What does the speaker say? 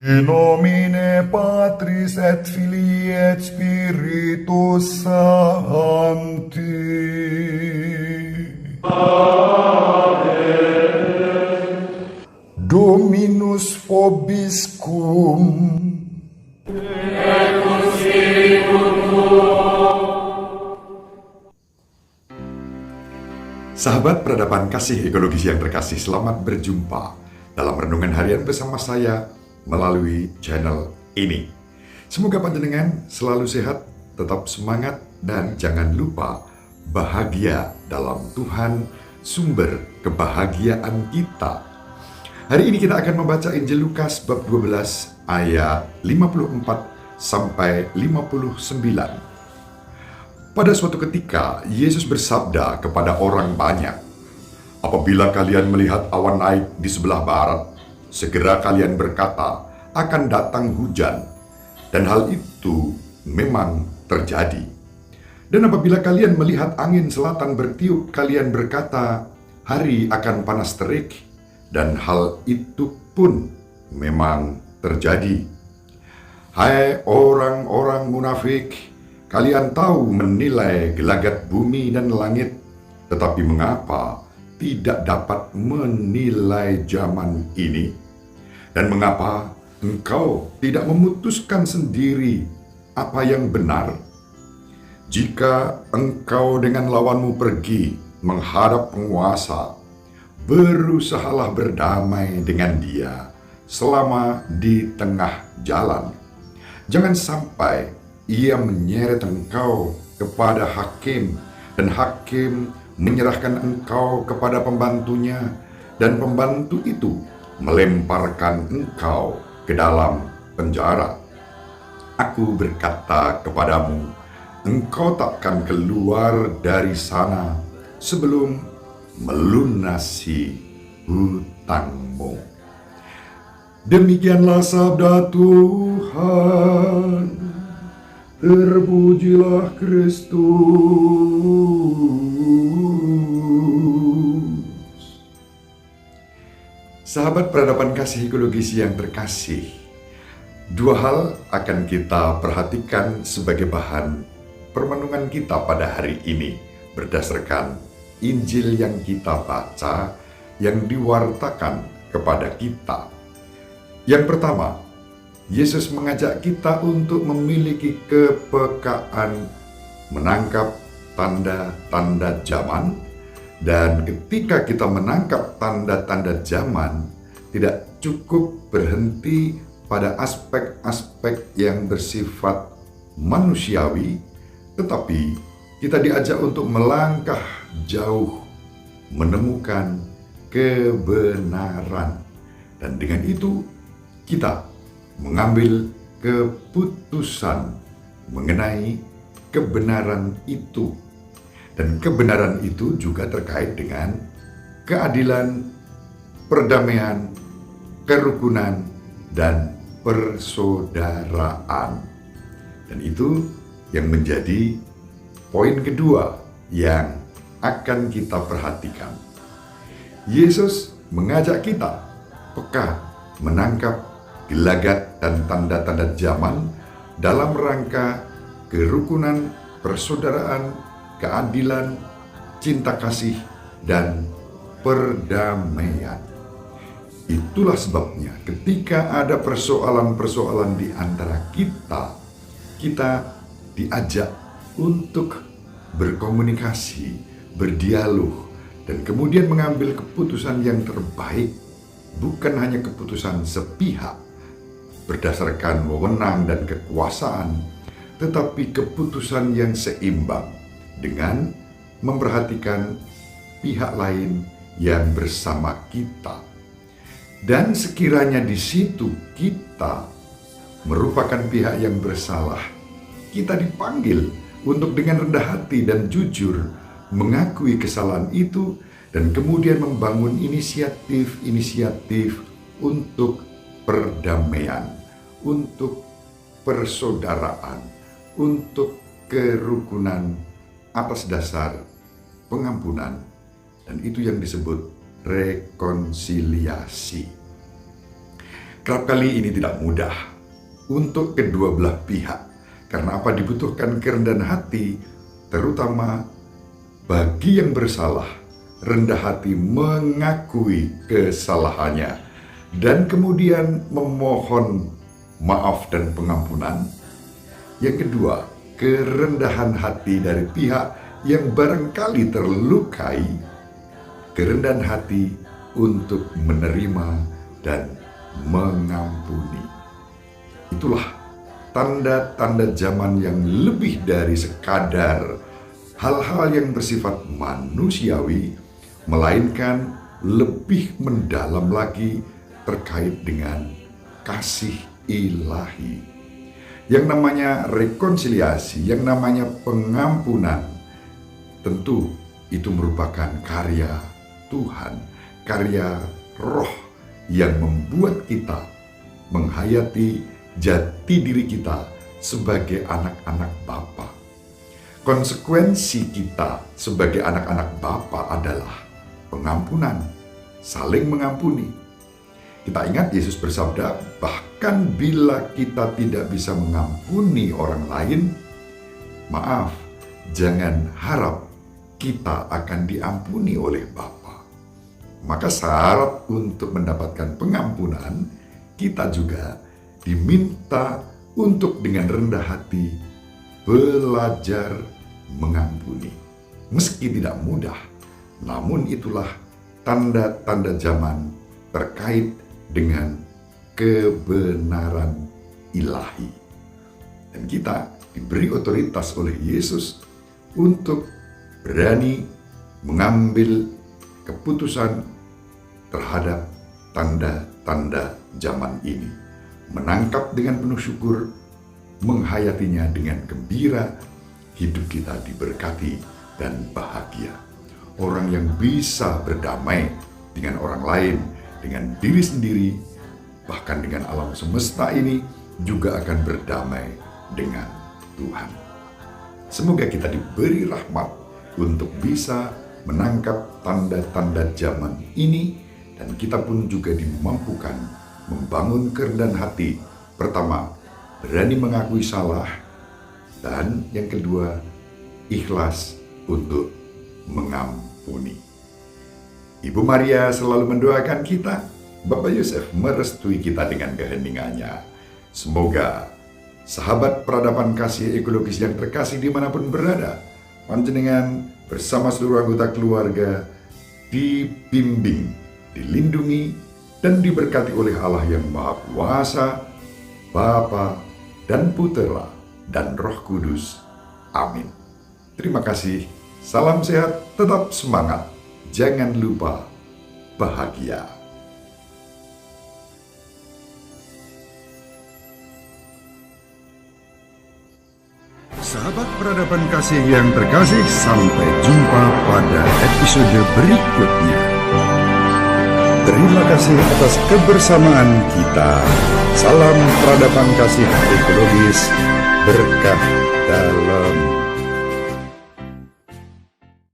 In nomine Patris et Filii et Spiritus Sancti. Dominus vobiscum. Sahabat peradaban kasih ekologis yang terkasih, selamat berjumpa dalam renungan harian bersama saya melalui channel ini. Semoga panjenengan selalu sehat, tetap semangat, dan jangan lupa bahagia dalam Tuhan, sumber kebahagiaan kita. Hari ini kita akan membaca Injil Lukas bab 12 ayat 54 sampai 59. Pada suatu ketika, Yesus bersabda kepada orang banyak, "Apabila kalian melihat awan naik di sebelah barat, segera kalian berkata, akan datang hujan." Dan hal itu memang terjadi. Dan apabila kalian melihat angin selatan bertiup, kalian berkata, hari akan panas terik. Dan hal itu pun memang terjadi. Hai orang-orang munafik, kalian tahu menilai gelagat bumi dan langit, tetapi mengapa tidak dapat menilai zaman ini? Dan mengapa engkau tidak memutuskan sendiri apa yang benar? Jika engkau dengan lawanmu pergi menghadap penguasa, berusahalah berdamai dengan dia selama di tengah jalan. Jangan sampai ia menyeret engkau kepada hakim, dan hakim menyerahkan engkau kepada pembantunya, dan pembantu itu melemparkan engkau ke dalam penjara. Aku berkata kepadamu, engkau takkan keluar dari sana sebelum melunasi hutangmu. Demikianlah sabda Tuhan. Terpujilah Kristus. Sahabat peradaban kasih ekologis yang terkasih, dua hal akan kita perhatikan sebagai bahan permenungan kita pada hari ini berdasarkan Injil yang kita baca, yang diwartakan kepada kita. Yang pertama, Yesus mengajak kita untuk memiliki kepekaan menangkap tanda-tanda zaman, dan ketika kita menangkap tanda-tanda zaman, tidak cukup berhenti pada aspek-aspek yang bersifat manusiawi, tetapi kita diajak untuk melangkah jauh, menemukan kebenaran, dan dengan itu kita mengambil keputusan mengenai kebenaran itu. Dan kebenaran itu juga terkait dengan keadilan, perdamaian, kerukunan, dan persaudaraan. Dan itu yang menjadi poin kedua yang akan kita perhatikan. Yesus mengajak kita peka menangkap gelagat dan tanda-tanda zaman dalam rangka kerukunan, persaudaraan, keadilan, cinta kasih, dan perdamaian. Itulah sebabnya ketika ada persoalan-persoalan di antara kita, kita diajak untuk berkomunikasi, berdialog, dan kemudian mengambil keputusan yang terbaik, bukan hanya keputusan sepihak berdasarkan wewenang dan kekuasaan, tetapi keputusan yang seimbang dengan memperhatikan pihak lain yang bersama kita. Dan sekiranya di situ kita merupakan pihak yang bersalah, kita dipanggil untuk dengan rendah hati dan jujur mengakui kesalahan itu, dan kemudian membangun inisiatif-inisiatif untuk perdamaian, untuk persaudaraan, untuk kerukunan atas dasar pengampunan. Dan itu yang disebut rekonsiliasi. Kerap kali ini tidak mudah untuk kedua belah pihak. Karena apa? Dibutuhkan kerendahan hati, terutama bagi yang bersalah. Rendah hati mengakui kesalahannya dan kemudian memohon maaf dan pengampunan. Yang kedua, kerendahan hati dari pihak yang barangkali terlukai, kerendahan hati untuk menerima dan mengampuni. Itulah tanda-tanda zaman yang lebih dari sekadar hal-hal yang bersifat manusiawi, melainkan lebih mendalam lagi terkait dengan kasih ilahi. Yang namanya rekonsiliasi, yang namanya pengampunan, tentu itu merupakan karya Tuhan, karya Roh yang membuat kita menghayati jati diri kita sebagai anak-anak Bapa. Konsekuensi kita sebagai anak-anak Bapa adalah pengampunan, saling mengampuni. Kita ingat Yesus bersabda, bahkan bila kita tidak bisa mengampuni orang lain, maaf, jangan harap kita akan diampuni oleh Bapa. Maka syarat untuk mendapatkan pengampunan, kita juga diminta untuk dengan rendah hati belajar mengampuni. Meski tidak mudah, namun itulah tanda-tanda zaman terkait dengan kebenaran ilahi. Dan kita diberi otoritas oleh Yesus untuk berani mengambil keputusan terhadap tanda-tanda zaman ini. Menangkap dengan penuh syukur, menghayatinya dengan gembira, hidup kita diberkati dan bahagia. Orang yang bisa berdamai dengan orang lain, dengan diri sendiri, bahkan dengan alam semesta ini, juga akan berdamai dengan Tuhan. Semoga kita diberi rahmat untuk bisa menangkap tanda-tanda zaman ini, dan kita pun juga dimampukan membangun kerendahan hati. Pertama, berani mengakui salah, dan yang kedua, ikhlas untuk mengampuni. Ibu Maria selalu mendoakan kita, Bapak Yosef merestui kita dengan keheningannya. Semoga sahabat peradaban kasih ekologis yang terkasih dimanapun berada, panjenengan bersama seluruh anggota keluarga dibimbing, dilindungi, dan diberkati oleh Allah yang Maha Kuasa, Bapa dan Putera dan Roh Kudus. Amin. Terima kasih. Salam sehat, tetap semangat. Jangan lupa bahagia. Sahabat peradaban kasih yang terkasih, sampai jumpa pada episode berikutnya. Terima kasih atas kebersamaan kita. Salam peradaban kasih ekologis, berkah dalam